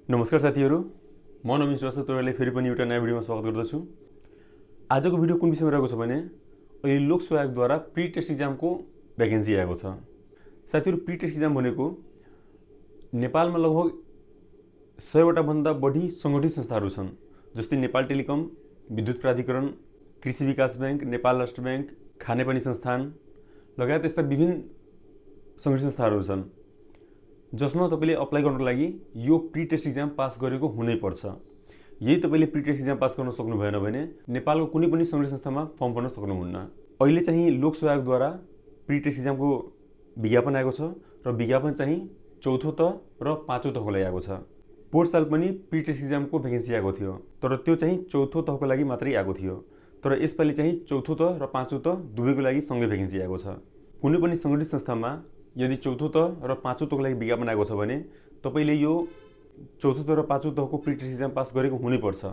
नमस्कार साथीहरू, म नमित श्रेष्ठ तपाईँलाई फेरि पनि एउटा नयाँ भिडियोमा स्वागत गर्दछु। आजको भिडियो कुन विषयमा रहेको छ भने अहिले लोक सेवा आयोगद्वारा प्री टेस्ट इक्जामको भ्याकेन्सी आएको छ। साथीहरू, प्री टेस्ट इक्जाम भनेको नेपालमा लगभग 100वटा भन्दा बढी सङ्गठित संस्थाहरू छन्, जस्तै नेपाल टेलिकम, विद्युत प्राधिकरण, कृषि विकास बैंक, नेपाल राष्ट्र बैंक, खानेपानी संस्थान लगायत यस्ता विभिन्न सङ्गठित संस्थाहरू छन् जसमा तपाईँले अप्लाई गर्नको लागि यो प्री टेस्ट इक्जाम पास गरेको हुनैपर्छ। यही तपाईँले प्री टेस्ट इक्जाम पास गर्न सक्नु भएन भने नेपालको कुनै पनि सङ्गठित संस्थामा फर्म भर्न सक्नुहुन्न। अहिले चाहिँ लोक सेवा आयोगद्वारा प्री टेस्ट इक्जामको विज्ञापन आएको छ र विज्ञापन चाहिँ चौथो तह र पाँचौँ तहको लागि आएको छ। पोहोर साल पनि प्री टेस्ट इक्जामको भ्याकेन्सी आएको थियो, तर त्यो चाहिँ चौथो तहको लागि मात्रै आएको थियो। तर यसपालि चाहिँ चौथो तह र पाँचौँ तह दुवैको लागि सँगै भ्याकेन्सी आएको छ। कुनै पनि सङ्गठित संस्थामा यदि चौथो तह र पाँचौँ तहको लागि विज्ञापन आएको छ भने तपाईँले यो चौथो तह र पाँचौँ तहको प्री टेस्ट इक्जाम पास गरेको हुनैपर्छ।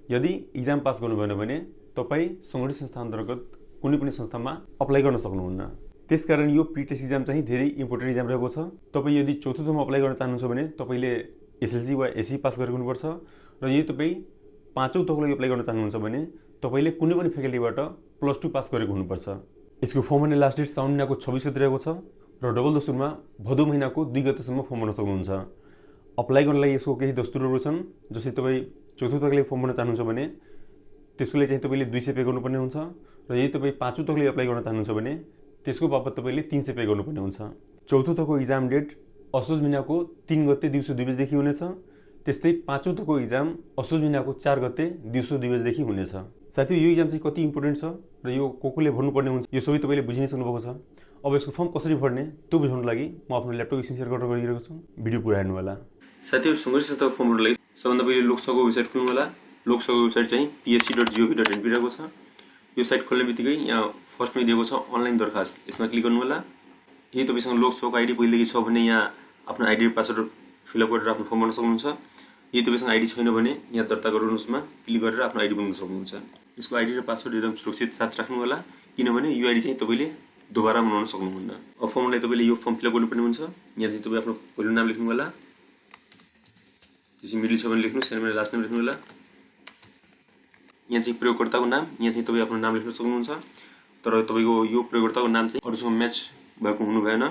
यदि इक्जाम पास गर्नु भएन भने तपाईँ सङ्गठित संस्था अन्तर्गत कुनै पनि संस्थामा अप्लाई गर्न सक्नुहुन्न। त्यसकारण यो प्री टेस्ट इक्जाम चाहिँ धेरै इम्पोर्टेन्ट इक्जाम रहेको छ। तपाईँ यदि चौथो तहमा अप्लाई गर्न चाहनुहुन्छ भने तपाईँले एसएलसी वा एससी पास गरेको हुनुपर्छ र यदि तपाईँ पाँचौँ तहको लागि अप्लाई गर्न चाहनुहुन्छ भने तपाईँले कुनै पनि फ्याकल्टीबाट +2 पास गरेको हुनुपर्छ। यसको फर्म भर्ने लास्ट डेट साउन महिनाको 26 गते रहेको छ र डबल दस्तुरमा भदौ महिनाको 2 गतेसम्म फर्म भर्न सक्नुहुन्छ। अप्लाई गर्नलाई यसको केही दस्तुरहरू छन्, जस्तै तपाईँ चौथो तहको लागि फर्म भर्न चाहनुहुन्छ भने त्यसको लागि चाहिँ तपाईँले 200 पे गर्नुपर्ने हुन्छ र यदि तपाईँ पाँचौँ तहको लागि अप्लाई गर्न चाहनुहुन्छ भने त्यसको बापत तपाईँले 300 पे गर्नुपर्ने हुन्छ। चौथो तहको इक्जाम डेट असोज महिनाको 3 गते दिउँसो 2 बजेदेखि हुनेछ। त्यस्तै पाँचौँ तहको इक्जाम असोज महिनाको 4 गते दिउँसो 2 बजेदेखि हुनेछ। साथै यो इक्जाम चाहिँ कति इम्पोर्टेन्ट छ र यो कोले भर्नुपर्ने हुन्छ यो सबै तपाईँले बुझि नै सक्नुभएको छ। अब यसको फर्म कसरी भर्ने त्यो बुझाउनको लागि म आफ्नो ल्यापटप स्क्रिन सेयर गरेर गरिरहेको छु। भिडियो पुरा हेर्नु होला। साथीहरू, सङ्गठित संस्थाको फर्म भर्नको लागि सबभन्दा पहिले लोकसभाको वेबसाइट खोल्नु होला। लोकसभाको वेबसाइट चाहिँ psc.gov.in रहेको छ। यो साइट खोल्ने बित्तिकै यहाँ फर्स्टमै दिएको छ अनलाइन दरखास्त, यसमा क्लिक गर्नु होला। यदि तपाईँसँग लोकसभाको आइडी पहिलेदेखि छ भने यहाँ आफ्नो आइडी र पासवर्ड फिलअप गरेर आफ्नो फर्म भर्न सक्नुहुन्छ। यदि तपाईँसँग आइडी छैन भने यहाँ दर्ता गर्नुहोस्मा क्लिक गरेर आफ्नो आइडी बनाउन सक्नुहुन्छ। यसको आइडी र पासवर्ड एकदम सुरक्षित साथ राख्नु होला, किनभने यो आइडी चाहिँ तपाईँले दोबारा बनाउन सक्नुहुन्न। अब फर्मलाई तपाईँले यो फर्म फिलअप गर्नुपर्ने हुन्छ। यहाँ चाहिँ तपाईँ आफ्नो पहिलो नाम लेख्नु होला, त्यसपछि मिडल छ भने लेख्नुहोस्, सेकेन्ड लास्ट नाम लेख्नु होला। यहाँ चाहिँ प्रयोगकर्ताको नाम, यहाँ चाहिँ तपाईँ आफ्नो नाम लेख्न सक्नुहुन्छ, तर तपाईँको यो प्रयोगकर्ताको नाम चाहिँ अरूसँग म्याच भएको हुनु भएन।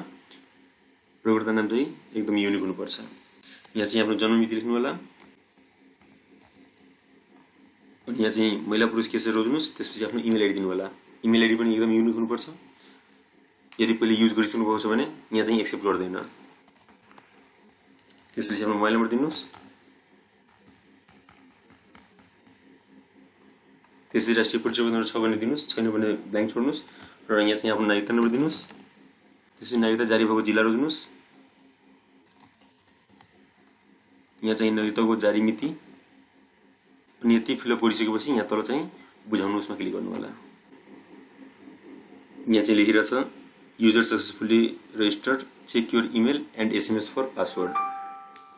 प्रयोगकर्ता नाम चाहिँ एकदम युनिक हुनुपर्छ। यहाँ चाहिँ आफ्नो जन्ममिति लेख्नु होला अनि यहाँ चाहिँ महिला पुरुष केसरी रोज्नुहोस्। त्यसपछि आफ्नो इमेल आइडी दिनु होला। इमेल आइडी पनि एकदम युनिक हुनुपर्छ। यदि पहिले युज गरिसक्नु भएको छ भने यहाँ चाहिँ एक्सेप्ट गर्दैन। त्यसपछि आफ्नो मोबाइल नम्बर दिनुहोस्। त्यसपछि राष्ट्रिय परिचय नम्बर छ भने दिनुहोस्, छैन भने ब्ल्याङ्क छोड्नुहोस् र यहाँ चाहिँ आफ्नो नागरिकता नम्बर दिनुहोस्। त्यसपछि नागरिकता जारी भएको जिल्ला रोज्नुहोस्। यहाँ चाहिँ नागरिकताको जारी मिति अनि यति फिलअप गरिसकेपछि यहाँ तल चाहिँ बुझाउनुहोस्मा क्लिक गर्नु होला। यहाँ चाहिँ लेखिरहेको छ user successfully registered, check your email and SMS for password.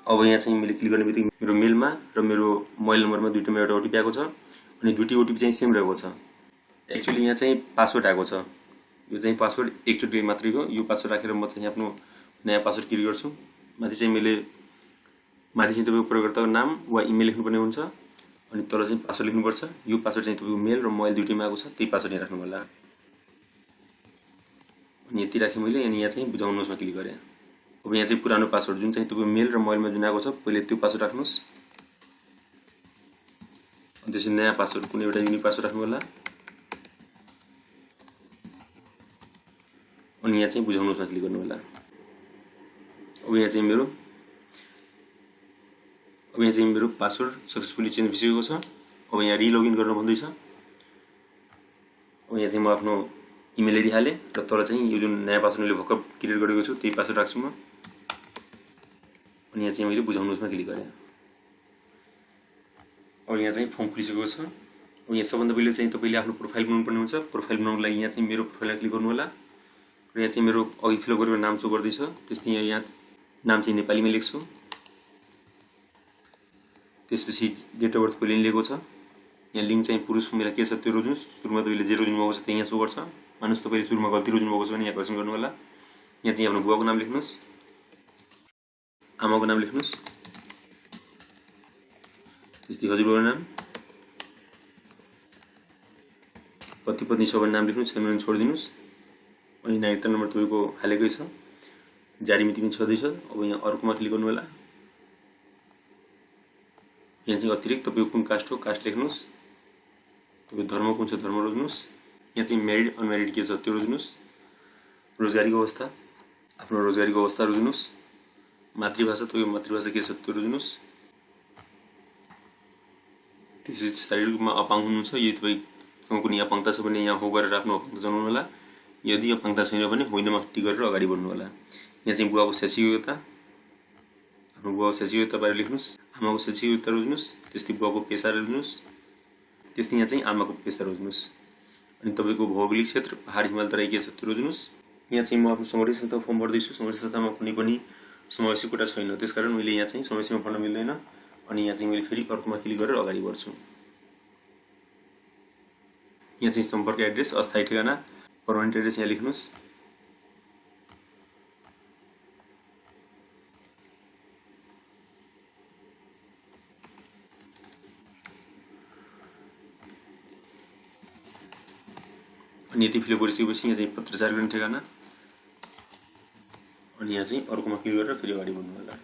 अब यहाँ चाहिँ मैले क्लिक गर्ने बित्तिकै मेरो मेलमा र मेरो मोबाइल नम्बरमा दुईटामा एउटा ओटिपी आएको छ अनि दुईटै ओटिपी चाहिँ सेम रहेको छ। एक्चुअली यहाँ चाहिँ पासवर्ड आएको छ। यो चाहिँ पासवर्ड एकचोटि मात्रै हो। यो पासवर्ड राखेर म चाहिँ आफ्नो नयाँ पासवर्ड क्रिएट गर्छु। माथि चाहिँ तपाईँको प्रयोगकर्ताको नाम वा इमेल लेख्नुपर्ने हुन्छ अनि तल चाहिँ पासवर्ड लेख्नुपर्छ। यो पासवर्ड चाहिँ तपाईँको मेल र मोबाइल दुईटैमा आएको छ, त्यही पासवर्ड यहाँ राख्नु होला। अनि यति राखेँ मैले अनि यहाँ चाहिँ बुझाउनुहोस्मा क्लिक गरेँ। अब यहाँ चाहिँ पुरानो पासवर्ड जुन चाहिँ तपाईँको मेल र मोबाइलमा जुन आएको छ पहिले त्यो पासवर्ड राख्नुहोस् अनि त्यसपछि नयाँ पासवर्ड कुनै एउटा युनिक पासवर्ड राख्नु होला अनि यहाँ चाहिँ बुझाउनुहोस्मा क्लिक गर्नु होला। अब यहाँ चाहिँ मेरो पासवर्ड सक्सेसफुली चेन्ज भइसकेको छ। अब यहाँ रिलगइन गर्न भन्दैछ। अब यहाँ चाहिँ म आफ्नो इमेल आइडी हालेँ र तल चाहिँ यो जुन नयाँ पासवर्ड मैले भर्खर क्रिएट गरेको छु त्यही पासवर्ड राख्छु म अनि यहाँ चाहिँ मैले बुझाउनुहोस्मा क्लिक गरेँ। अब यहाँ चाहिँ फर्म खुलिसकेको छ। अब यहाँ सबभन्दा पहिले चाहिँ तपाईँले आफ्नो प्रोफाइल बनाउनु पर्ने हुन्छ। प्रोफाइल बनाउनको लागि यहाँ चाहिँ मेरो प्रोफाइलमा क्लिक गर्नु होला र यहाँ चाहिँ मेरो अघि फिलअप गरेको नाम सो गर्दैछ। त्यसपछि यहाँ नाम चाहिँ नेपालीमा लेख्छु। त्यसपछि डेट अफ बर्थ पहिले लिएको छ। यहाँ लिङ्क चाहिँ पुरुष महिला के छ त्यो रोज्नुहोस्। सुरुमा तपाईँले जे रोज्नु भएको छ त्यही यहाँ सो गर्छ। मानुस् तपाईँले सुरुमा गल्ती रोज्नु भएको छ भने यहाँ करेक्सन गर्नु होला। यहाँ चाहिँ आफ्नो बुवाको नाम लेख्नुहोस्, आमाको नाम लेख्नुहोस् त्यस्तै हजुरबाको नाम, पति पत्नी छ भने नाम लेख्नु, छैन भने छोडिदिनुहोस्। अनि नागरिकता नम्बर तपाईँको हालेकै छ, जारी मिति पनि छँदैछ। अब यहाँ अर्कोमा क्लिक गर्नु होला। यहाँ चाहिँ अतिरिक्त तपाईँको कुन कास्ट हो कास्ट लेख्नुहोस्, तपाईँ धर्म कुन छ धर्म रोज्नुहोस्। यहाँ चाहिँ म्यारिड अनम्यारिड के छ त्यो रोज्नुहोस्। रोजगारीको अवस्था आफ्नो रोजगारीको अवस्था रोज्नुहोस्। मातृभाषा तपाईँको मातृभाषा के छ त्यो रोज्नुहोस्। त्यसपछि शारीरिक रूपमा अपाङ्ग हुनुहुन्छ, यदि तपाईँसँग कुनै अपाङ्गता छ भने यहाँ हो गरेर आफ्नो अपाङ्गता जनाउनु होला। यदि अपाङ्गता छैन भने होइनमा टिक गरेर अगाडि बढ्नु होला। यहाँ चाहिँ बुवाको शैक्षिक योग्यता, आफ्नो बुवाको शैक्षिक योग्यता बारे लेख्नुहोस्। आमाको शैक्षिक योग्यता रोज्नुहोस्। त्यस्तै बुवाको पेसा रोज्नुहोस्। त्यस्तै यहाँ चाहिँ आमाको पेसा रोज्नुहोस्। अनि तपाईँको भौगोलिक क्षेत्र पहाड हिमाल तराई के छ त्यो रोज्नुहोस्। यहाँ चाहिँ म आफ्नो सङ्गठित संस्थाको फर्म भर्दैछु। सङ्गठित संस्थामा कुनै पनि समावेशी कोटा छैन, त्यसकारण मैले यहाँ चाहिँ समावेशीमा भर्न मिल्दैन। अनि यहाँ चाहिँ मैले फेरि अर्कोमा क्लिक गरेर अगाडि बढ्छु। यहाँ चाहिँ सम्पर्क एड्रेस अस्थायी ठेगाना पर्मानेन्ट एड्रेस यहाँ लेख्नुहोस्। अनि यति फिलअप गरिसकेपछि यहाँ चाहिँ पत्रचार गर्ने ठेगाना, अनि यहाँ चाहिँ अर्कोमा क्लिक गरेर फेरि अगाडि बढ्नु होला।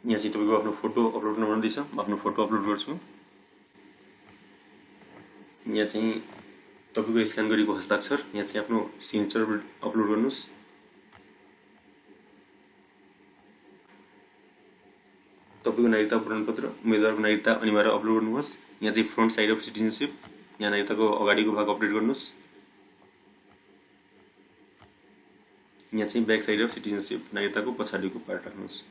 यहाँ चाहिँ तपाईँको आफ्नो फोटो अपलोड गर्न भन्दैछ, म आफ्नो फोटो अपलोड गर्छु। यहाँ चाहिँ तपाईँको स्क्यान गरेको हस्ताक्षर, यहाँ चाहिँ आफ्नो सिग्नेचर अपलोड गर्नुहोस्। तपाईँको नागरिकता प्रमाणपत्र उम्मेदवारको नागरिकता अनिवार्य अपलोड गर्नुहोस्। यहाँ चाहिँ फ्रन्ट साइड अफ सिटिजनसिप, यहाँ नागरिकताको अगाडिको भाग अपडेट गर्नुहोस्। यहाँ चाहिँ ब्याक साइड अफ सिटिजनसिप नागरिकताको पछाडिको पार्ट राख्नुहोस्।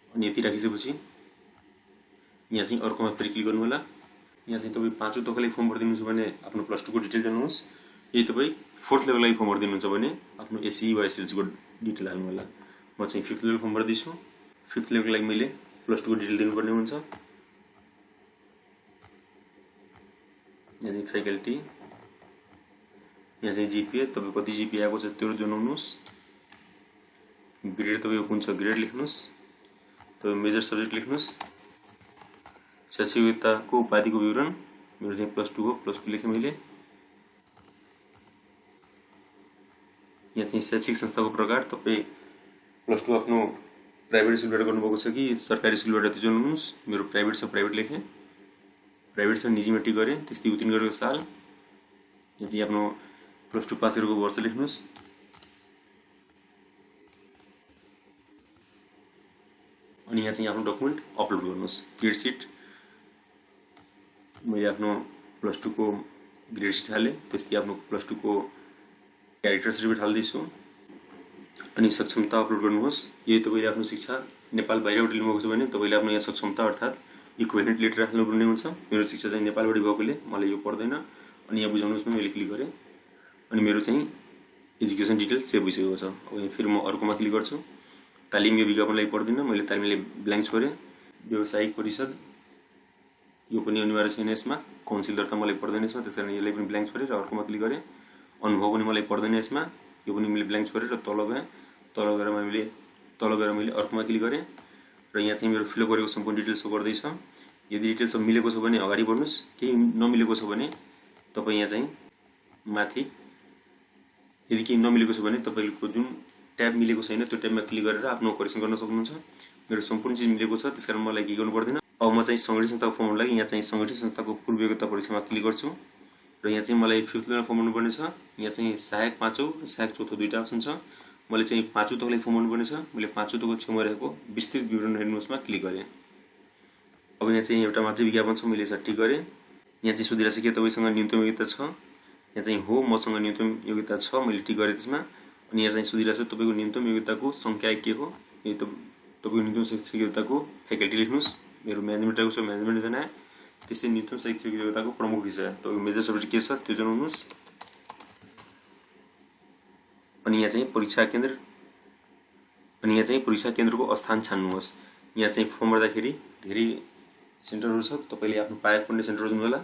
अनि यति राखिसकेपछि यहाँ चाहिँ अर्कोमा फेरि क्लिक गर्नु होला। यहाँ चाहिँ तपाईँ 5औं तहको फर्म भरिदिनुहुन्छ भने आफ्नो +2 को डिटेल जान्नुहोस्। यदि तपाईँ 4th लेभलको लागि फर्म भरिदिनुहुन्छ भने आफ्नो एससी वा एसएलसी को डिटेल हाल्नु होला। म चाहिँ 5th लेभल फर्म भर्दैछु। 5th लेभलको लागि मैले +2 को डिटेल दिनुपर्ने हुन्छ। यहाँ चाहिँ फ्याकल्टी, यहाँ चाहिँ जीपीए तपाईँ कति जीपीए आएको छ त्यो जनाउनुहोस्। ग्रेड तपाईँको कुन छ ग्रेड लेख्नुहोस्। तपाईँ मेजर सब्जेक्ट लेख्नुहोस्। शैक्षिक योग्यताको उपाधिको विवरण, मेरो चाहिँ +2 हो, +2 लेखेँ मैले। यहाँ चाहिँ शैक्षिक संस्थाको प्रकार तपाईँ +2 आफ्नो प्राइभेट स्कुलबाट गर्नुभएको छ कि सरकारी स्कुलबाट त्यो जनाउनुहोस्। मेरो प्राइभेट छ, प्राइभेट लेखेँ। प्राइभेट छ निजीमा टिक गरेँ। त्यस्तै उत्तीर्ण गरेको साल, यहाँ चाहिँ आफ्नो +2 पास गरेको वर्ष लेख्नुहोस्। अनि यहाँ चाहिँ आफ्नो डकुमेन्ट अपलोड गर्नुहोस्। ग्रेड सिट, मैले आफ्नो +2 को ग्रेड सिट हालेँ। त्यस्तै आफ्नो +2 को क्यारेक्टर सर्टिफिकेट हाल्दैछु। अनि सक्षमता अपलोड गर्नुहोस्। यदि तपाईँले आफ्नो शिक्षा नेपाल बाहिरबाट लिनुभएको छ भने तपाईँले आफ्नो यहाँ सक्षमता अर्थात् इक्विभ्यालेन्ट लेटर हाल्नुपर्ने हुन्छ। मेरो शिक्षा चाहिँ नेपालबाट भएकोले मलाई यो पर्दैन। अनि यहाँ बुझाउनुहोस् न, मैले क्लिक गरेँ। अनि मेरो चाहिँ एजुकेसन डिटेल सेभ भइसकेको छ। अब यहाँ फेरि म अर्कोमा क्लिक गर्छु। तालिम यो विज्ञापनलाई पर्दैन, मैले तालिमले ब्ल्याङ्क छोडेँ। व्यावसायिक परिषद यो पनि अनिवार्य छैन यसमा। काउन्सिल दर्ता मलाई पर्दैन यसमा, त्यस कारण यसलाई पनि ब्ल्याङ्क छोडेर अर्कोमा क्लिक गरेँ। अनुभव पनि मलाई पर्दैन यसमा, यो पनि मैले ब्ल्याङ्क छोडेर तल गएँ। तल गएर मैले अर्कोमा क्लिक गरेँ र यहाँ चाहिँ मेरो फिलअप गरेको सम्पूर्ण डिटेल सो गर्दैछ। यदि डिटेल सब मिलेको छ भने अगाडि बढ्नुहोस्। केही नमिलेको छ भने तपाईँ यहाँ चाहिँ माथि, यदि केही नमिलेको छ भने तपाईँको जुन ट्याब मिलेको छैन त्यो ट्याबमा क्लिक गरेर आफ्नो करेक्सन गर्न सक्नुहुन्छ। मेरो सम्पूर्ण चिज मिलेको छ, त्यसकारण मलाई के गर्नु पर्दैन। अब म चाहिँ सङ्गठित संस्थाको फर्मको लागि यहाँ चाहिँ सङ्गठित संस्थाको पूर्व योग्यता परीक्षामा क्लिक गर्छु र यहाँ चाहिँ मलाई 5th लेभल फर्म भर्नुपर्ने छ। यहाँ चाहिँ सहायक 5औं सहायक 4थो दुईटा अप्सन छ। मैले चाहिँ 5औं तहको लागि फर्म भर्नुपर्ने छ। मैले 5औं तहको छेउमा रहेको विस्तृत विवरण हेर्नुहोस्मा क्लिक गरेँ। अब यहाँ चाहिँ एउटा मात्रै विज्ञापन छ, मैले यसलाई टिक गरेँ। यहाँ चाहिँ सोधिरहेको छ कि तपाईँसँग न्यूनतम योग्यता छ। यहाँ चाहिँ हो, मसँग न्यूनतम योग्यता छ, मैले टिक गरेँ त्यसमा। अनि यहाँ चाहिँ सोधिरहेको छ तपाईँको न्यूनतम योग्यताको सङ्ख्या के हो। यदि तपाईँको न्यूनतम शैक्षिक योग्यताको फ्याकल्टी लेख्नुहोस्। मेरो म्यानेजमेन्ट आएको छ, म्यानेजमेन्ट जनाएँ। त्यस्तै न्यूनतम शैक्षिक योग्यताको प्रमुख विषय तपाईँको मेजर सब्जेक्ट के छ त्यो जनाउनुहोस्। अनि यहाँ चाहिँ परीक्षा केन्द्र, अनि यहाँ चाहिँ परीक्षा केन्द्रको स्थान छान्नुहोस्। यहाँ चाहिँ फर्म भर्दाखेरि धेरै सेन्टरहरू छ, तपाईँले आफ्नो पाएको पर्ने सेन्टर रोज्नु होला।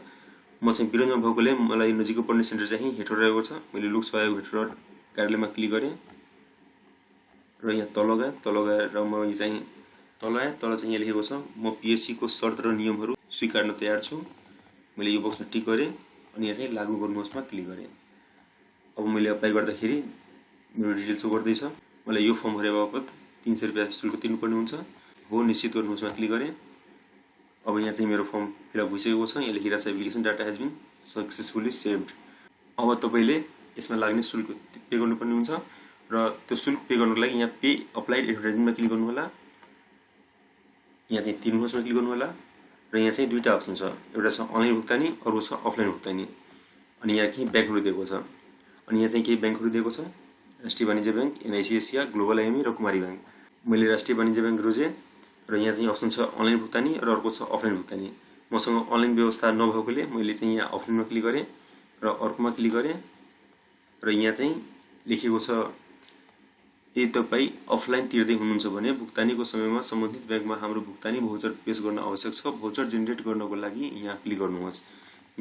म चाहिँ बिरञ्जमा भएकोले मलाई नजिकको पर्ने सेन्टर चाहिँ हेटौँडा रहेको छ। मैले लोक सहयोग हेटौँडा कार्यालयमा क्लिक गरेँ र र यहाँ तल गएर म यो चाहिँ तल चाहिँ यहाँ लेखेको छ म PSC को शर्त र नियमहरू स्वीकार्न तयार छु। मैले यो बक्समा टिक गरेँ अनि यहाँ चाहिँ लागू गर्नुहोस्मा क्लिक गरेँ। अब मैले अप्लाई गर्दाखेरि मेरो डिटेल सो गर्दैछ। मलाई यो फर्म भरे बापत 300 रुपियाँ शुल्क तिर्नुपर्ने हुन्छ। हो निश्चित गर्नुहोस्मा क्लिक गरेँ। अब यहाँ चाहिँ मेरो फर्म फिलअप भइसकेको छ। यहाँ लेखिरहेको छ application data has been successfully saved. अब तपाईँले यसमा लाग्ने शुल्क पे गर्नुपर्ने हुन्छ र त्यो शुल्क पे गर्नुको लागि यहाँ पे अप्लाइड एडभर्टाइजमेन्टमा क्लिक गर्नु होला। यहाँ चाहिँ तिर्नुहोस्मा क्लिक गर्नु होला र यहाँ चाहिँ दुईटा अप्सन छ, एउटा छ अनलाइन भुक्तानी, अर्को छ अफलाइन भुक्तानी। अनि यहाँ केही ब्याङ्कहरू दिएको छ। अनि यहाँ चाहिँ केही ब्याङ्कहरू दिएको छ, राष्ट्रिय वाणिज्य bank, NIC Asia, global IME र कुमारी ब्याङ्क। मैले राष्ट्रिय वाणिज्य ब्याङ्क रोजेँ र यहाँ चाहिँ अप्सन छ अनलाइन भुक्तानी र अर्को छ अफलाइन भुक्तानी। मसँग अनलाइन व्यवस्था नभएकोले मैले चाहिँ यहाँ अफलाइनमा क्लिक गरेँ र अर्कोमा क्लिक गरेँ र यहाँ चाहिँ लेखेको छ यदि तपाईँ अफलाइन तिर्दै हुनुहुन्छ भने भुक्तानीको समयमा सम्बन्धित ब्याङ्कमा हाम्रो भुक्तानी भोचर पेश गर्न आवश्यक छ। भोचर जेनेरेट गर्नको लागि यहाँ क्लिक गर्नुहोस्।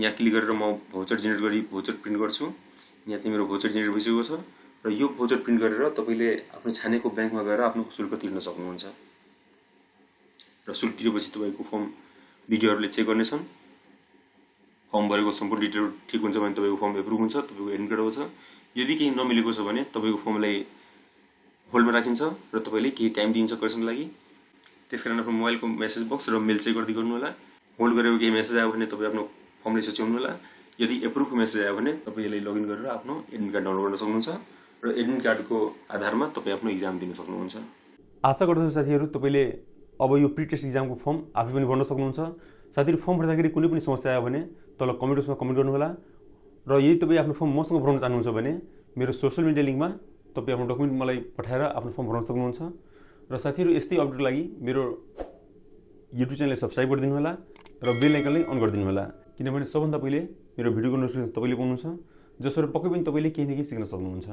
यहाँ क्लिक गरेर म भोचर जेनेरेट गरी भोचर प्रिन्ट गर्छु। यहाँ चाहिँ मेरो भोचर जेनेरेट भइसकेको छ र यो भोचर प्रिन्ट गरेर तपाईँले आफ्नो छानेको ब्याङ्कमा गएर आफ्नो शुल्क तिर्न सक्नुहुन्छ। र शुल्क तिरेपछि तपाईँको फर्म विज्ञहरूले चेक गर्नेछन्। फर्म भरेको सम्पूर्ण डिटेल ठिक हुन्छ भने तपाईँको फर्म एप्रुभ हुन्छ, तपाईँको एडमिट कार्ड आउँछ। यदि केही नमिलेको छ भने तपाईँको फर्मलाई होल्डमा राखिन्छ र तपाईँले केही टाइम दिन्छ करेक्सनको लागि। त्यसकारण आफ्नो मोबाइलको मेसेज बक्स र मेल चेक गर्दै गर्नु होला। होल्ड गरेको केही मेसेज आयो भने तपाईँ आफ्नो फर्मले सच्याउनु होला। यदि एप्रुभको मेसेज आयो भने तपाईँ यसलाई लगइन गरेर आफ्नो एडमिट कार्ड डाउनलोड गर्न सक्नुहुन्छ र एडमिट कार्डको आधारमा तपाईँ आफ्नो इक्जाम दिन सक्नुहुन्छ। आशा गर्दछु साथीहरू तपाईँले अब यो प्री टेस्ट इक्जामको फर्म आफै पनि भर्न सक्नुहुन्छ। साथीहरू फर्म भर्दाखेरि कुनै पनि समस्या आयो भने तल कमेन्ट बक्समा कमेन्ट गर्नुहोला र यदि तपाईँ आफ्नो फर्म मसँग भर्न चाहनुहुन्छ भने मेरो सोसियल मिडिया लिङ्कमा तपाईँ आफ्नो डकुमेन्ट मलाई पठाएर आफ्नो फर्म भर्न सक्नुहुन्छ। र साथीहरू यस्तै अपडेटको लागि मेरो युट्युब च्यानललाई सब्सक्राइब गरिदिनु होला र बेल आइकनलाई अन गरिदिनु होला, किनभने सबभन्दा पहिले मेरो भिडियोको नोटिफिकेसन तपाईँले पाउनुहुन्छ, जसबाट पक्कै पनि तपाईँले केही न केही सिक्न सक्नुहुन्छ।